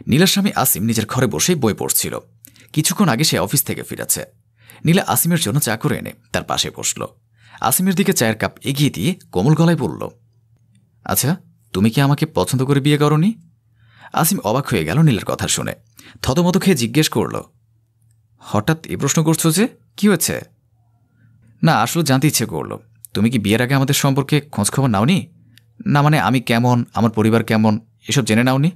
নীলার স্বামী আসিম নিজের ঘরে বসেই বই পড়ছিল। কিছুক্ষণ আগে সে অফিস থেকে ফিরেছে। নীলা আসিমের জন্য চা করে এনে তার পাশে বসল। আসিমের দিকে চায়ের কাপ এগিয়ে দিয়ে কোমল গলায় বলল, আচ্ছা, তুমি কি আমাকে পছন্দ করে বিয়ে করনি? আসিম অবাক হয়ে গেল নীলার কথা শুনে। থতমত খেয়ে জিজ্ঞেস করল, হঠাৎ এ প্রশ্ন করছো যে, কি হয়েছে? না, আসলে জানতে ইচ্ছে করল, তুমি কি বিয়ের আগে আমাদের সম্পর্কে খোঁজখবর নাওনি? না মানে আমি কেমন, আমার পরিবার কেমন, এসব জেনে নাওনি?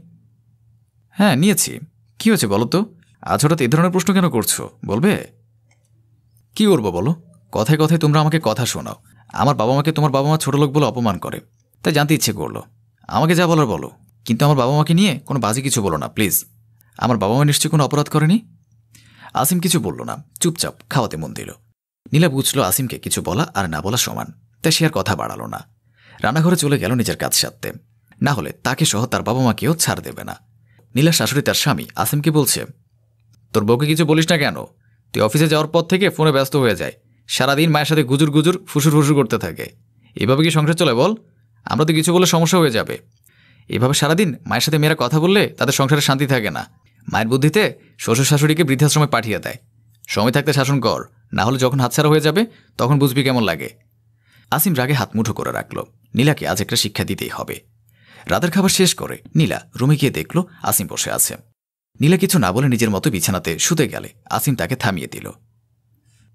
হ্যাঁ, নিয়েছি। কি হয়েছে বলো তো? আজ হঠাৎ এ ধরনের প্রশ্ন কেন করছো, বলবে? কি করবো বলো? কথায় কথায় তোমরা আমাকে কথা শোনাও। আমার বাবা মাকে তোমার বাবা মা ছোট লোক বলে অপমান করে, তাই জানতে ইচ্ছে করলো। আমাকে যা বলার বলো, কিন্তু আমার বাবা মাকে নিয়ে কোনো বাজে কিছু বলো না প্লিজ। আমার বাবা মা নিশ্চয়ই কোনো অপরাধ করেনি। আসিম কিছু বলল না, চুপচাপ খাওয়াতে মন দিল। নীলা বুঝল আসিমকে কিছু বলা আর না বলা সমান, তাই সে আর কথা বাড়ালো না। রান্নাঘরে চলে গেল নিজের কাজ সারতে, না হলে তাকে সহ তার বাবা মাকেও ছাড় দেবে না। নীলার শাশুড়ি তার স্বামী আসিমকে বলছে, তোর বউকে কিছু বলিস না কেন? তুই অফিসে যাওয়ার পর থেকে ফোনে ব্যস্ত হয়ে যায়, সারাদিন মায়ের সাথে গুজুর গুজুর ফুসুর ফুসুর করতে থাকে। এভাবে কি সংসার চলে বল? আমরা তো কিছু বলে সমস্যা হয়ে যাবে। এভাবে সারাদিন মায়ের সাথে মেয়েরা কথা বললে তাদের সংসারে শান্তি থাকে না। মায়ের বুদ্ধিতে শ্বশুর শাশুড়িকে বৃদ্ধাশ্রমে পাঠিয়ে দেয়। সময় থাকতে শাসন কর, না হলে যখন হাতছাড়া হয়ে যাবে তখন বুঝবি কেমন লাগে। আসিম রাগে হাত মুঠো করে রাখল। নীলাকে আজ একটা শিক্ষা দিতেই হবে। রাতের খাবার শেষ করে নীলা রুমে গিয়ে দেখল আসিম বসে আছে। নীলা কিছু না বলে নিজের মতো বিছানাতে শুতে গেলে আসিম তাকে থামিয়ে দিল।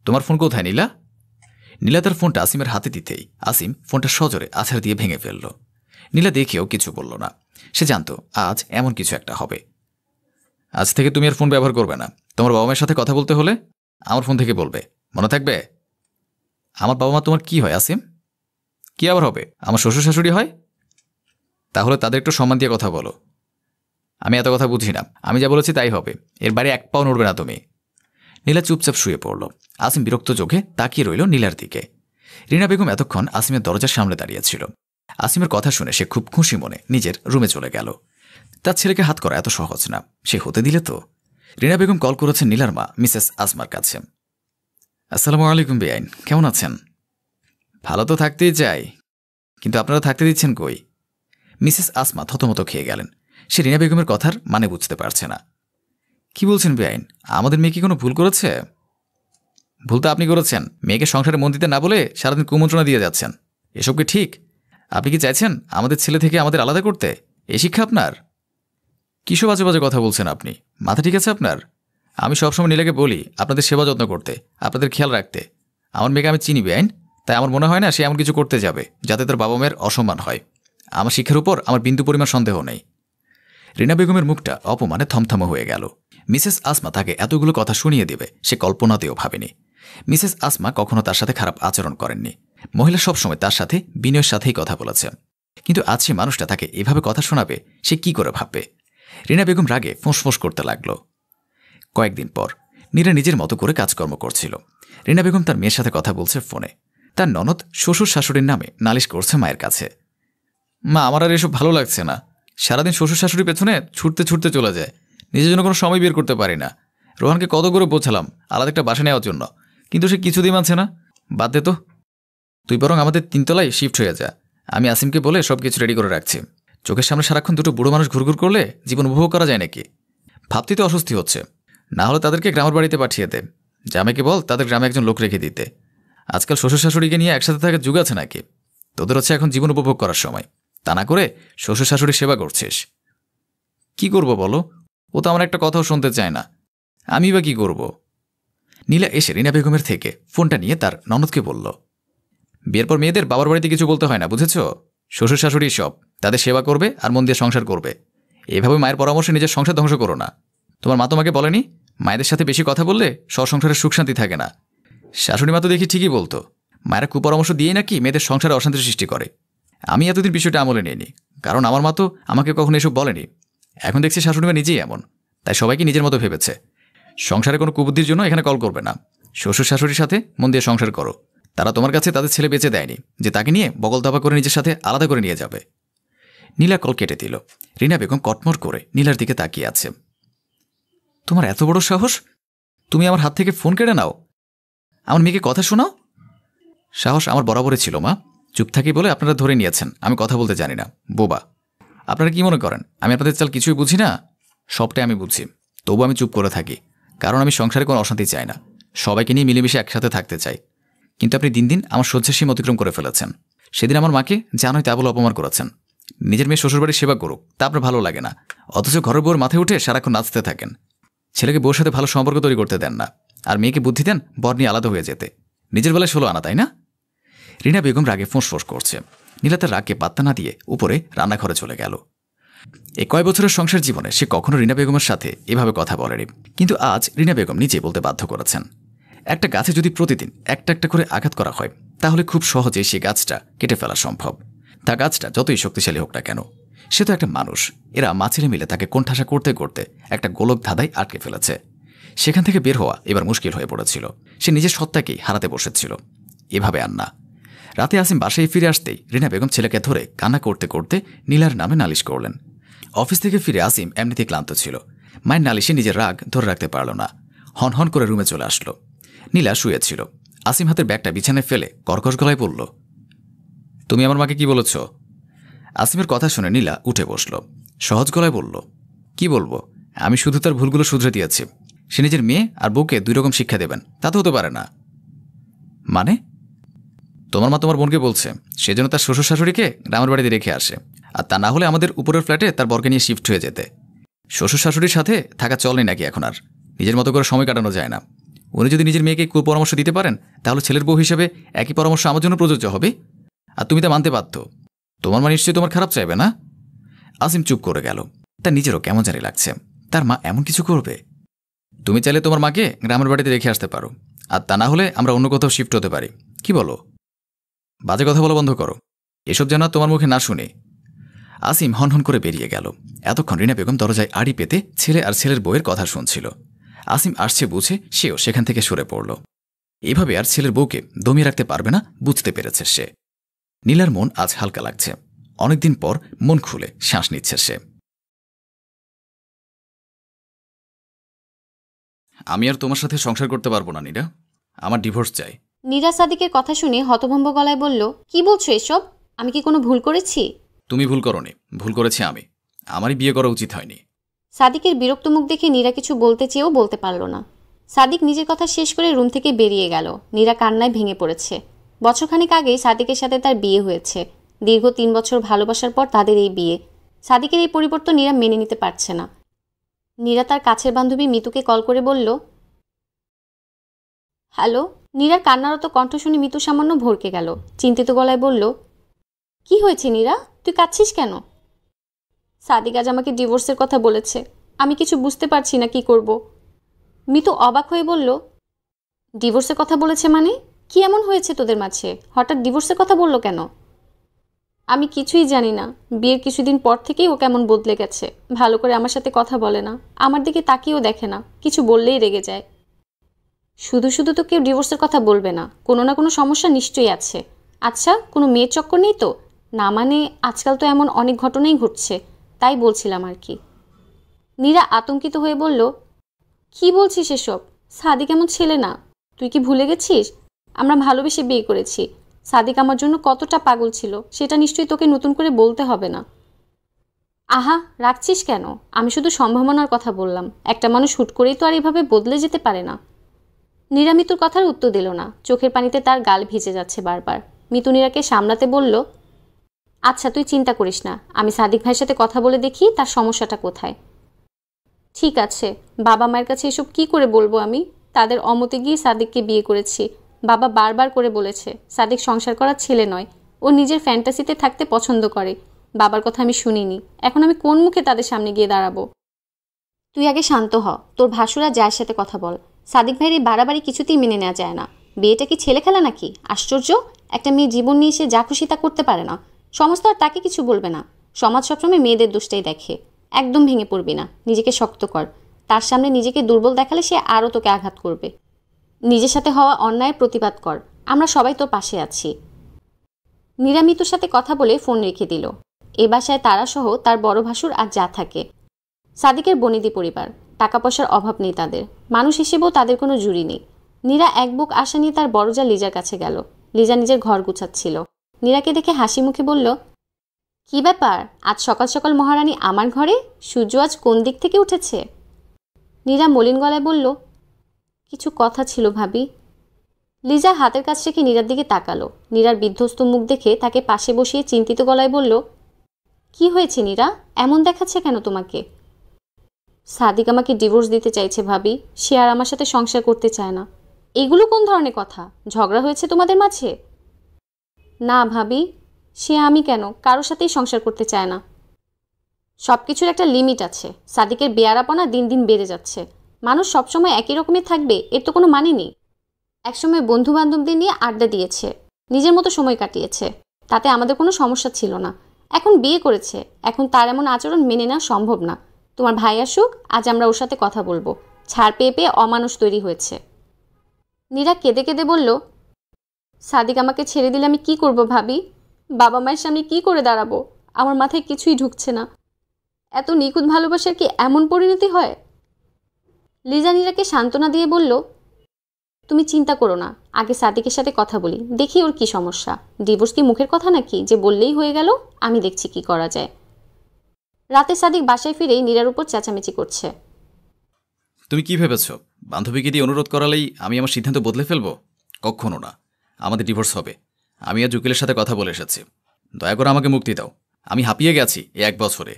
তোমার ফোন কোথায় নীলা? নীলা তার ফোনটা আসিমের হাতে দিতেই আসিম ফোনটা সজোরে আছাড় দিয়ে ভেঙে ফেলল। নীলা দেখেও কিছু বলল না। সে জানত আজ এমন কিছু একটা হবে। আজ থেকে তুমি আর ফোন ব্যবহার করবে না। তোমার বাবা মায়ের সাথে কথা বলতে হলে আমার ফোন থেকে বলবে, মনে থাকবে? আমার বাবা মা তোমার কি হয় আসিম? কি আবার হবে? আমার শ্বশুর শাশুড়ি হয়। তাহলে তাদের একটু সম্মান দিয়ে কথা বলো। আমি এত কথা বুঝি না, আমি যা বলেছি তাই হবে। এর বাইরে এক পাও নড়বে না তুমি। নীলা চুপচাপ শুয়ে পড়ল। আসিম বিরক্ত চোখে তাকিয়ে রইল নীলার দিকে। রিনা বেগম এতক্ষণ আসিমের দরজার সামনে দাঁড়িয়েছিল। আসিমের কথা শুনে সে খুব খুশি মনে নিজের রুমে চলে গেল। তার ছেলেকে হাত করা এত সহজ না, সে হতে দিলে তো। রিনা বেগম কল করেছেন নীলার মা মিসেস আসমার কাছে। আসসালামু আলাইকুম বেআইন, কেমন আছেন? ভালো তো থাকতেই চাই, কিন্তু আপনারা থাকতে দিচ্ছেন কই? মিসেস আসমা থতমত খেয়ে গেলেন। সে রিনা বেগমের কথার মানে বুঝতে পারছে না। কি বলছেন বেআইন? আমাদের মেয়ে কি কোনো ভুল করেছে? ভুল তো আপনি করেছেন। মেয়েকে সংসারে মন দিতে না বলে সারাদিন কুমন্ত্রণা দিয়ে যাচ্ছেন। এসব কি ঠিক? আপনি কি চাইছেন আমাদের ছেলে থেকে আমাদের আলাদা করতে? এই শিক্ষা আপনার? কিসব বাজে বাজে কথা বলছেন আপনি? মাথা ঠিক আছে আপনার? আমি সবসময় নীলাকে বলি আপনাদের সেবা যত্ন করতে, আপনাদের খেয়াল রাখতে। আমার মেয়েকে আমি চিনি বেআইন, তাই আমার মনে হয় না সে এমন কিছু করতে যাবে যাতে তার বাবা মায়ের অসম্মান হয়। আমার শিক্ষার উপর আমার বিন্দু পরিমাণ সন্দেহ নেই। রিনা বেগমের মুখটা অপমানে থমথম হয়ে গেল। মিসেস আসমা তাকে এতগুলো কথা শুনিয়ে দেবে সে কল্পনাতেও ভাবেনি। মিসেস আসমা কখনো তার সাথে খারাপ আচরণ করেননি। মহিলা সবসময় তার সাথে বিনয়ের সাথেই কথা বলেছে, কিন্তু আজ সে মানুষটা তাকে এভাবে কথা শোনাবে সে কি করে ভাববে? রিনা বেগম রাগে ফোঁস করতে লাগল। কয়েকদিন পর নীরা নিজের মতো করে কাজকর্ম করছিল। রিনা বেগম তার মেয়ের সাথে কথা বলছে ফোনে। তার ননদ শ্বশুর শাশুড়ির নামে নালিশ করছে মায়ের কাছে। মা, আমার আর এসব ভালো লাগছে না। সারাদিন শ্বশুর শাশুড়ির পেছনে ছুটতে ছুটতে চলে যায়, নিজের জন্য কোনো সময় বের করতে পারি না। রোহানকে কত করে বোঝালাম আলাদা একটা বাসা নেওয়ার জন্য, কিন্তু সে কিছুদিন মানছে না। বাদ দে তো, তুই বরং আমাদের 3 তলায় শিফট হয়ে যা। আমি আসিমকে বলে সব কিছু রেডি করে রাখছি। চোখের সামনে সারাক্ষণ দুটো বুড়ো মানুষ ঘুরঘুর করলে জীবন উপভোগ করা যায় নাকি? ভাবতেই তো অস্বস্তি হচ্ছে। না হলে তাদেরকে গ্রামের বাড়িতে পাঠিয়ে দে। জামাইকে বল তাদের গ্রামে একজন লোক রেখে দিতে। আজকাল শ্বশুর শাশুড়িকে নিয়ে একসাথে থাকার যুগ আছে নাকি? তোদের হচ্ছে এখন জীবন উপভোগ করার সময়, তা না করে শ্বশুর শাশুড়ির সেবা করছিস। কি করব বলো? ও তো আমার একটা কথাও শুনতে চায় না। আমি বা কি করব? নীলা এসে রিনা বেগমের থেকে ফোনটা নিয়ে তার ননদকে বলল, বিয়ের পর মেয়েদের বাবার বাড়িতে কিছু বলতে হয় না, বুঝেছ? শ্বশুর শাশুড়ি সব তাদের সেবা করবে আর মন দিয়ে সংসার করবে। এভাবে মায়ের পরামর্শে নিজের সংসার ধ্বংস করো না। তোমার মা তোমাকে বলেনি মায়েদের সাথে বেশি কথা বললে সংসারের সুখ শান্তি থাকে না? শাশুড়ি মা তো দেখি ঠিকই বলতো, মায়েরা কুপরামর্শ দিয়েই নাকি মেয়েদের সংসারে অশান্তির সৃষ্টি করে। আমি এতদিন বিষয়টা আমলে নিইনি, কারণ আমার মা তো আমাকে কখনো এসব বলেনি। এখন দেখছি শাশুড়ি মা নিজেই এমন, তাই সবাইকে নিজের মতো ভেবেছে। সংসারে কোনো কুবুদ্ধির জন্য এখানে কল করবে না। শ্বশুর শাশুড়ির সাথে মন দিয়ে সংসার করো। তারা তোমার কাছে তাদের ছেলে বেঁচে দেয়নি যে তাকে নিয়ে বগল দাবা করে নিজের সাথে আলাদা করে নিয়ে যাবে। নীলা কল কেটে দিল। রিনা বেগম কটমট করে নীলার দিকে তাকিয়ে আছে। তোমার এত বড় সাহস? তুমি আমার হাত থেকে ফোন কেড়ে নাও, আমার মেয়েকে কথা শোনাও? সাহস আমার বরাবরই ছিল মা। চুপ থাকি বলে আপনারা ধরে নিয়েছেন আমি কথা বলতে জানি না। বোবা, আপনারা কি মনে করেন আমি আপনাদের চাল কিছুই বুঝি না? সবটাই আমি বুঝছি, তবু আমি চুপ করে থাকি, কারণ আমি সংসারে কোনো অশান্তি চাই না, সবাইকে নিয়ে মিলেমিশে একসাথে থাকতে চাই। কিন্তু আপনি দিন দিন আমার সহ্যের সীমা অতিক্রম করে ফেলেছেন। সেদিন আমার মাকে জানোই তা বলে অপমান করেছেন। নিজের মেয়ে শ্বশুরবাড়ির সেবা করুক তা আপনার ভালো লাগে না, অথচ ঘরের বউর মাথায় উঠে সারাক্ষণ নাচতে থাকেন। ছেলেকে বউর সাথে ভালো সম্পর্ক তৈরি করতে দেন না, আর মেয়েকে বুদ্ধি দেন বর নিয়ে আলাদা হয়ে যেতে। নিজের বেলায় 16 আনা, তাই না? রিনা বেগম রাগে ফোঁস করছে। নীলা তার রাগকে পাত্তা না দিয়ে উপরে রান্নাঘরে চলে গেল। এই কয় বছরের সংসার জীবনে সে কখনো রিনা বেগমের সাথে এভাবে কথা বলেনি, কিন্তু আজ রিনা বেগম নিজে বলতে বাধ্য করেছেন। একটা গাছে যদি প্রতিদিন একটা একটা করে আঘাত করা হয়, তাহলে খুব সহজেই সেই গাছটা কেটে ফেলা সম্ভব। তা গাছটা যতই শক্তিশালী হোক না কেন, সে তো একটা মানুষ। এরা মাছেরে মিলে তাকে কোণঠাসা করতে করতে একটা গোলক ধাঁধায় আটকে ফেলেছে। সেখান থেকে বের হওয়া এবার মুশকিল হয়ে পড়েছিল। সে নিজের সত্তাকেই হারাতে বসেছিল। এভাবে আর না। রাতে আসিম বাসায় ফিরে আসতেই রিনা বেগম ছেলেকে ধরে কান্না করতে করতে নীলার নামে নালিশ করলেন। অফিস থেকে ফিরে আসিম এমনিতেই ক্লান্ত ছিল। মায়ের নালিশে নিজের রাগ ধরে রাখতে পারল না, হন করে রুমে চলে আসলো। নীলা শুয়েছিল। আসিম হাতের ব্যাগটা বিছানায় ফেলে কর্কশ গলায় বলল, তুমি আমার মাকে কি বলেছ? আসিমের কথা শুনে নীলা উঠে বসল। সহজ গলায় বলল, কি বলবো, আমি শুধু তার ভুলগুলো শুধরে দিয়েছি। সে নিজের মেয়ে আর বউকে 2 রকম শিক্ষা দেবেন, তা তো হতে পারে না। মানে? তোমার মা তোমার বোনকে বলছে সে যেন তার শ্বশুর শাশুড়িকে গ্রামের বাড়িতে রেখে আসে, আর তা না হলে আমাদের উপরের ফ্ল্যাটে তার বরকে নিয়ে শিফট হয়ে যেতে। শ্বশুর শাশুড়ির সাথে থাকা চলেই নাকি এখন আর? নিজের মতো করে সময় কাটানো যায় না। উনি যদি নিজের মেয়েকে কুপরামর্শ দিতে পারেন, তাহলে ছেলের বউ হিসেবে একই পরামর্শ আমার জন্য প্রযোজ্য হবে, আর তুমি তা মানতে বাধ্য। তোমার মা নিশ্চয়ই তোমার খারাপ চাইবে না? আসিম চুপ করে গেল। তার নিজেরও কেমন জানি লাগছে, তার মা এমন কিছু করবে। তুমি চাইলে তোমার মাকে গ্রামের বাড়িতে রেখে আসতে পারো, আর তা না হলে আমরা অন্য কোথাও শিফট হতে পারি। কি বলো? বাজে কথা বলা বন্ধ করো, এসব যেন তোমার মুখে না শুনে। আসিম হনহন করে বেরিয়ে গেল। এতক্ষণ রিনা বেগম দরজায় আড়ি পেতে ছেলে আর ছেলের বউয়ের কথা শুনছিল। আসিম আসছে বুঝে সেও সেখান থেকে সরে পড়ল। এভাবে আর ছেলের বউকে দমিয়ে রাখতে পারবে না বুঝতে পেরেছে সে। নীলার মন আজ হালকা লাগছে। অনেকদিন পর মন খুলে শ্বাস নিচ্ছে সে। আমি আর তোমার সাথে সংসার করতে পারবো না নীরা, আমার ডিভোর্স চাই। নীরা সাদিকের কথা শুনে হতভম্ব গলায় বলল, কি বলছো এসব? আমি কি কোনো ভুল করেছি? তুমি ভুল করোনি, ভুল করেছি আমি। আমারই বিয়ে করা উচিত হয়নি। সাদিকের বিরক্ত মুখ দেখে নীরা কিছু বলতে চেয়েও বলতে পারল না। সাদিক নিজের কথা শেষ করে রুম থেকে বেরিয়ে গেল। নীরা কান্নায় ভেঙে পড়েছে। বছরখানেক আগেই সাদিকের সাথে তার বিয়ে হয়েছে। দীর্ঘ 3 বছর ভালোবাসার পর তাদের এই বিয়ে। সাদিকের এই পরিবর্তন নীরা মেনে নিতে পারছে না। নীরা তার কাছের বান্ধবী মিতুকে কল করে বলল, হ্যালো। নীরার কান্নারত কণ্ঠ শুনে মিতু সামান্য ভরকে গেল। চিন্তিত গলায় বলল, কি হয়েছে নীরা, তুই কাঁদছিস কেন? সাদিক আজ আমাকে ডিভোর্সের কথা বলেছে। আমি কিছু বুঝতে পারছি না কি করব। মিতু অবাক হয়ে বলল, ডিভোর্সের কথা বলেছে মানে? কি এমন হয়েছে তোদের মাঝে? হঠাৎ ডিভোর্সের কথা বলল কেন? আমি কিছুই জানি না। বিয়ের কিছুদিন পর থেকেই ও কেমন বদলে গেছে। ভালো করে আমার সাথে কথা বলে না, আমার দিকে তাকিয়েও দেখে না, কিছু বললেই রেগে যায়। শুধু শুধু তো কেউ ডিভোর্সের কথা বলবে না, কোনো না কোনো সমস্যা নিশ্চয়ই আছে। আচ্ছা, কোনো মেয়ের চক্কর নেই তো? না মানে আজকাল তো এমন অনেক ঘটনাই ঘটছে, তাই বলছিলাম আর কি। নীরা আতঙ্কিত হয়ে বলল, কি বলছিস এসব? সাদিক এমন ছেলে না। তুই কি ভুলে গেছিস? আমরা ভালোবেসে বিয়ে করেছি। সাদিক আমার জন্য কতটা পাগল ছিল সেটা নিশ্চয়ই তোকে নতুন করে বলতে হবে না। আহা, রাখছিস কেন? আমি শুধু সম্ভাবনার কথা বললাম। একটা মানুষ হুট করেই তো আর এভাবে বদলে যেতে পারে না। নীরা মিতুর কথার উত্তর দিল না। চোখের পানিতে তার গাল ভিজে যাচ্ছে বারবার। মিতু নীরাকে সামলাতে বলল, আচ্ছা তুই চিন্তা করিস না, আমি সাদিক ভাইয়ের সাথে কথা বলে দেখি তার সমস্যাটা কোথায়। ঠিক আছে। বাবা মায়ের কাছে এসব কি করে বলবো আমি? তাদের অমতে গিয়ে সাদিককে বিয়ে করেছি। বাবা বারবার করে বলেছে সাদিক সংসার করার ছেলে নয়, ও নিজের ফ্যান্টাসিতে থাকতে পছন্দ করে। বাবার কথা আমি শুনিনি। এখন আমি কোন মুখে তাদের সামনে গিয়ে দাঁড়াবো? তুই আগে শান্ত হ। তোর ভাসুরা যার সাথে কথা বল। সাদিক ভাইয়ের এই বাড়াবাড়ি কিছুতেই মেনে নেওয়া যায় না। বিয়েটা কি ছেলে খেলা নাকি? আশ্চর্য! একটা মেয়ে জীবন নিয়ে সে যা খুশি তা করতে পারে না। সমাজ তো আর তাকে কিছু বলবে না। সমাজ সবসময় মেয়েদের দোষটাই দেখে। একদম ভেঙে পড়বি না, নিজেকে শক্ত কর। তার সামনে নিজেকে দুর্বল দেখালে সে আরও তোকে আঘাত করবে। নিজের সাথে হওয়া অন্যায়ের প্রতিবাদ কর। আমরা সবাই তোর পাশে আছি। নীরা মিতুর সাথে কথা বলে ফোন রেখে দিল। এ বাসায় তারা সহ তার বড় ভাসুর আর যা থাকে। সাদিকের বনিদি পরিবার, টাকা পয়সার অভাব নেই তাদের। মানুষ হিসেবেও তাদের কোনো জুড়ি নেই। নীরা এক বুক আশা নিয়ে তার বড়জা লিজার কাছে গেল। লিজা নিজের ঘর গুছাচ্ছিল। নীরাকে দেখে হাসি মুখে বলল, কি ব্যাপার, আজ সকাল সকাল মহারানী আমার ঘরে? সূর্য আজ কোন দিক থেকে উঠেছে? নীরা মলিন গলায় বলল, কিছু কথা ছিল ভাবি। লিজা হাতের কাছ রেখে নীরার দিকে তাকালো। নীরার বিধ্বস্ত মুখ দেখে তাকে পাশে বসিয়ে চিন্তিত গলায় বলল, কি হয়েছে নীরা, এমন দেখাচ্ছে কেন তোমাকে? সাদিক আমাকে ডিভোর্স দিতে চাইছে ভাবি, সে আর আমার সাথে সংসার করতে চায় না। এগুলো কোন ধরনের কথা? ঝগড়া হয়েছে তোমাদের মাঝে? না ভাবি, সে আমি কেন, কারোর সাথেই সংসার করতে চায় না। সব কিছুর একটা লিমিট আছে। সাদিকের বেয়ারাপনা দিন দিন বেড়ে যাচ্ছে। মানুষ সবসময় একই রকমের থাকবে এর তো কোনো মানে নেই। একসময় বন্ধু বান্ধবদের নিয়ে আড্ডা দিয়েছে, নিজের মতো সময় কাটিয়েছে, তাতে আমাদের কোনো সমস্যা ছিল না। এখন বিয়ে করেছে, এখন তার এমন আচরণ মেনে নেওয়া সম্ভব না। তোমার ভাই আসুক, আজ আমরা ওর সাথে কথা বলবো। ছাড় পেয়ে পেয়ে অমানুষ তৈরি হয়েছে। নীরা কেঁদে কেঁদে বলল, সাদিক আমাকে ছেড়ে দিলে আমি কি করব ভাবি? বাবা মায়ের সামনে কি করে দাঁড়াবো? আমার মাথায় কিছুই ঢুকছে না। এত নিখুঁত ভালোবাসার কি এমন পরিণতি হয়? লিজা নীরাকে সান্ত্বনা দিয়ে বলল, তুমি চিন্তা করো না, আগে সাদিকের সাথে কথা বলি, দেখি ওর কি সমস্যা। ডিভোর্স কি মুখের কথা নাকি যে বললেই হয়ে গেল? আমি দেখছি কি করা যায়। রাতে সাদিক বাসায় ফিরেই নীরার উপর চেঁচামেচি করছে। তুমি কি ভেবেছ বান্ধবীকে দিয়ে অনুরোধ করালেই আমি আমার সিদ্ধান্ত বদলে ফেলবো? কখনো না। আমাদের ডিভোর্স হবে। আমি আজ উকিলের সাথে কথা বলে এসেছি। দয়া করে আমাকে মুক্তি দাও। আমি হাঁপিয়ে গেছি এই 1 বছরে।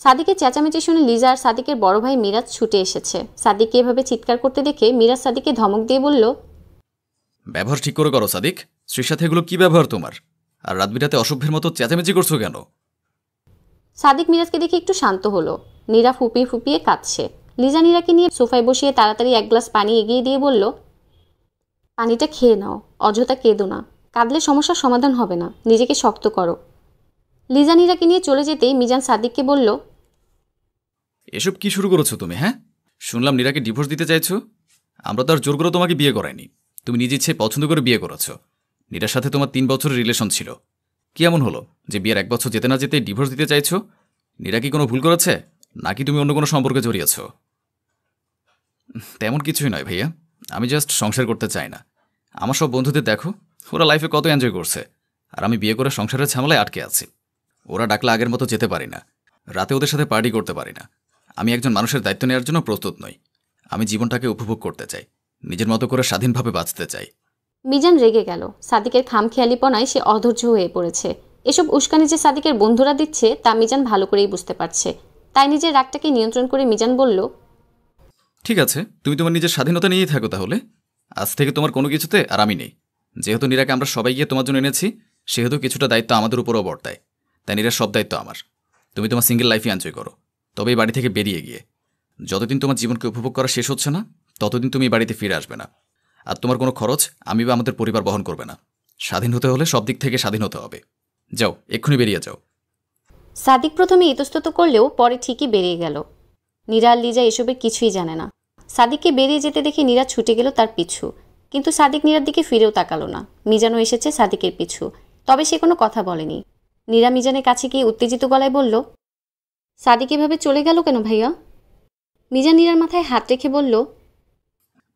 সাদিকের চেঁচামেচি শুনে লিজা আর সাদিকের বড় ভাই মিরাজ ছুটে এসেছে। সাদিককে এভাবে চিৎকার করতে দেখে মিরাজ সাদিককে ধমক দিয়ে বলল, ব্যবহার ঠিক করে করো সাদিক। স্ত্রীর সাথে এগুলো কি ব্যবহার তোমার? আর রাত বিরাতে অসভ্যের মতো চেঁচামেচি করছো কেন? সাদিক মিরাজকে দেখে একটু শান্ত হলো। নীরা ফুপিয়ে ফুপিয়ে কাঁদছে। লিজা নীরাকে নিয়ে সোফায় বসিয়ে তাড়াতাড়ি 1 গ্লাস পানি এগিয়ে দিয়ে বলল, পানিটা খেয়ে নাও, অযথা কেঁদো না। কাঁদলে সমস্যার সমাধান হবে না, নিজেকে শক্ত করো। লিজা নীরাকে নিয়ে চলে যেতেই মিজান সাদিককে বলল, এসব কি শুরু করেছো তুমি? হ্যাঁ, শুনলাম নীরাকে ডিভোর্স দিতে চাইছো। আমরা তো আর জোর করে তোমাকে বিয়ে করাইনি। তুমি নিজ ইচ্ছে পছন্দ করে বিয়ে করেছো। নীরার সাথে তোমার 3 বছরের রিলেশন ছিল। কি এমন হলো যে বিয়ের 1 বছর যেতে না যেতে ডিভোর্স দিতে চাইছো? নীরা কি কোনো ভুল করেছে, নাকি তুমি অন্য কোনো সম্পর্কে জড়িয়েছ? তেমন কিছুই নয় ভাইয়া। আমি জাস্ট সংসার করতে চাই না। আমার সব বন্ধুদের দেখো, ওরা লাইফে কত এনজয় করছে, আর আমি বিয়ে করে সংসারের ঝামেলায় আটকে আছি। ওরা ডাকলে আগের মতো যেতে পারি না, রাতে ওদের সাথে পার্টি করতে পারি না। আমি একজন মানুষের দায়িত্ব নেওয়ার জন্য প্রস্তুত নই। আমি জীবনটাকে উপভোগ করতে চাই, নিজের মতো করে স্বাধীনভাবে বাঁচতে চাই। মিজান রেগে গেল। সাদিকের খামখেয়ালিপনায় সে অধৈর্য হয়ে পড়েছে। এসব উস্কানি যে সাদিকের বন্ধুরা দিচ্ছে তা মিজান ভালো করেই বুঝতে পারছে। তাই নিজের রাগটাকে নিয়ন্ত্রণ করে মিজান বলল, ঠিক আছে, তুমি তোমার নিজের স্বাধীনতা নিয়েই থাকো তাহলে। আজ থেকে তোমার কোনো কিছুতে আর আমি নেই। যেহেতু নীরাকে আমরা সবাই গিয়ে তোমার জন্য এনেছি, সেহেতু কিছুটা দায়িত্ব আমাদের উপরও বর্তায়। তাই নীরার সব দায়িত্ব আমার। তুমি তোমার সিঙ্গেল লাইফে এনজয় করো, তবে এই বাড়ি থেকে বেরিয়ে গিয়ে। যতদিন তোমার জীবনকে উপভোগ করা শেষ হচ্ছে না, ততদিন তুমি এই বাড়িতে ফিরে আসবে না। আর তোমার কোনো খরচ আমি বা আমাদের পরিবার বহন করবে না। স্বাধীন হতে হলে সব দিক থেকে স্বাধীন হতে হবে। যাও, এক্ষুনি বেরিয়ে যাও। সাদিক প্রথমে ইতস্তত করলেও পরে ঠিকই বেরিয়ে গেল। নীরা আর লিজা এসবের কিছুই জানে না। সাদিককে বেরিয়ে যেতে দেখে নীরা ছুটে গেল তার পিছু, কিন্তু সাদিক নীরার দিকে ফিরেও তাকালো না। মিজানও এসেছে সাদিকের পিছু, তবে সে কোনো কথা বলেনি। নীরা মিজানের কাছে গিয়ে উত্তেজিত গলায় বলল, সাদিক এভাবে চলে গেল কেন ভাইয়া? মিজান নীরার মাথায় হাত রেখে বলল,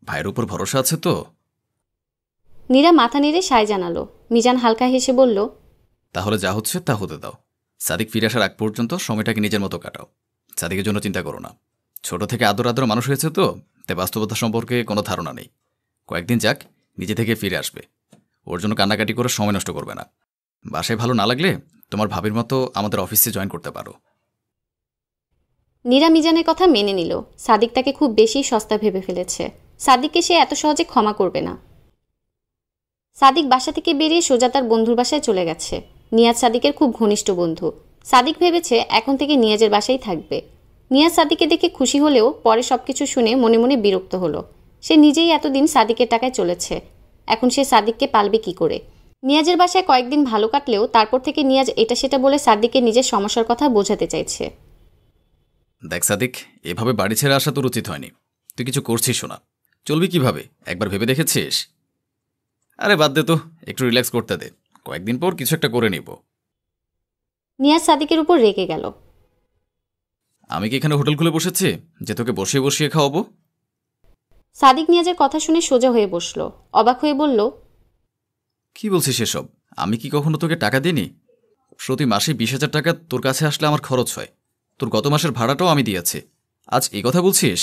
ভাইয়ের উপর ভরসা আছে তো? নীরা মাথা নেড়ে সায় জানালো। মিজান হালকা হেসে বলল, তাহলে যা হচ্ছে তা হতে দাও। সাদিক ফিরে আসার আগ পর্যন্ত সময়টাকে নিজের মতো কাটাও। সাদিকের জন্য চিন্তা করো না। ছোট থেকে আদর আদর মানুষ হয়েছে তো, তাই বাস্তবতা সম্পর্কে কোনো ধারণা নেই। কয়েকদিন যাক, নিজে থেকে ফিরে আসবে। ওর জন্য কান্নাকাটি করে সময় নষ্ট করবে না। বাসায় ভালো না লাগলে তোমার ভাবির মতো আমাদের অফিসে জয়েন করতে পারো। নীরা মিজানের কথা মেনে নিল। সাদিক তাকে খুব বেশি সস্তা ভেবে ফেলেছে। সাদিককে সে এত সহজে ক্ষমা করবে না। সাদিক বাসা থেকে বেরিয়ে সোজা তার বন্ধুর বাসায় চলে গেছে। নিয়াজ সাদিকের খুব ঘনিষ্ঠ বন্ধু। সাদিক ভেবেছে এখন থেকে নিয়াজের বাসায় থাকবে। নিয়াজ সাদিককে দেখে খুশি হলেও পরে সবকিছু শুনে মনে মনে বিরক্ত হলো। সে নিজেই এতদিন সাদিকের টাকায় চলেছে, এখন সে সাদিককে পালবে কি করে? নিয়াজের বাসায় কয়েকদিন ভালো কাটলেও তারপর থেকে নিয়াজ এটা সেটা বলে সাদিককে নিজের সমস্যার কথা বোঝাতে চাইছে। দেখ সাদিক, এভাবে বাড়ি ছেড়ে আসা তোর উচিত হয়নি। তুই কিছু করছিস না, চলবি কিভাবে একবার ভেবে দেখেছিস? আরে বাদ দে তো, একটু রিল্যাক্স করতে দে। কয়েকদিন পর কিছু একটা করে নিব। নিয়াজ সাদিকের উপর রেগে গেল। আমি কি এখানে হোটেল খুলে বসেছি যে তোকে বসিয়ে বসিয়ে খাওয়াবো? সাদিক নিয়াজের কথা শুনে সোজা হয়ে বসল। অবাক হয়ে বলল, কি বলছিস এসব? আমি কি কখনো তোকে টাকা দিইনি? প্রতি মাসে 20,000 টাকা তোর কাছে আসলে আমার খরচ হয়। তোর গত মাসের ভাড়াটাও আমি দিয়েছি, আজ এই কথা বলছিস?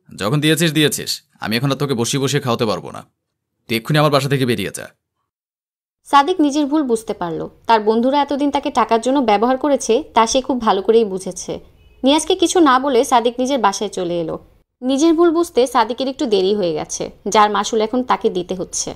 যখন দিয়েছিস। আমি এখন আর তোকে বসিয়ে বসিয়ে খাওয়াতে পারবো না। তুই এক্ষুনি আমার বাসা থেকে বেরিয়ে যা। সাদিক নিজের ভুল বুঝতে পারল। তার বন্ধুরা এতদিন তাকে টাকার জন্য ব্যবহার করেছে তা সে খুব ভালো করেই বুঝেছে। নিয়াজকে কিছু না বলে সাদিক নিজের বাসায় চলে এলো। নিজের ভুল বুঝতে সাদিকের একটু দেরি হয়ে গেছে, যার মাসুল এখন তাকে দিতে হচ্ছে।